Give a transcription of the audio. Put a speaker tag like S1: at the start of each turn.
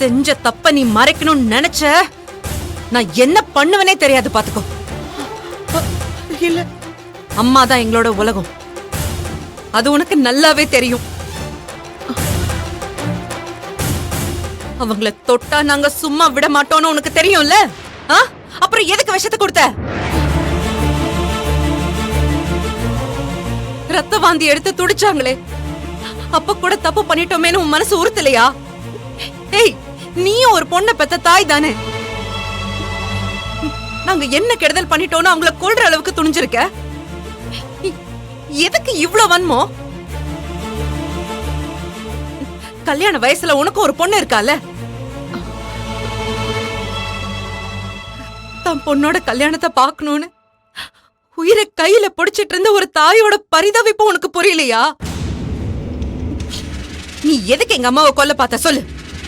S1: செஞ்ச தப்ப நீ மறைக்கணும்னு நினைச்ச நான் என்ன பண்ணுவனே தெரியாது பாத்துக்கோ.
S2: இல்ல,
S1: அம்மா தான் எங்களோட உலகம், அது உனக்கு நல்லாவே தெரியும். அவங்கள தொட்டா நாங்க சும்மா விட மாட்டோம்னு உனக்கு தெரியும்ல. அப்புறம் எதுக்கு விஷத்தை கொடுத்த? ரத்த வாந்தி எடுத்து துடிச்சாங்களே, அப்ப கூட தப்பு பண்ணிட்டோமேன்னு உன் மனசு உறுத்தலையா? ஏய், நீயும் ஒரு பொண்ணை பெத்த தாய் தானே. நாங்க என்ன கெடுதல் பண்ணிட்டோம்னு அவங்கள கொல்ற அளவுக்கு துணிஞ்சிருக்க. எதுக்கு இவ்ளோ வன்மோ? கல்யாண வயசுல உனக்கு ஒரு பொண்ணு இருக்கால, தன் பொண்ணோட கல்யாணத்தை பாக்கணும்னு உயிரை கையில பிடிச்சிட்டு இருந்த ஒரு தாயோட பரிதவிப்பு உனக்கு புரியலையா? நீ எதுக்கு எங்க அம்மாவை கொல்ல பார்த்த சொல்லு.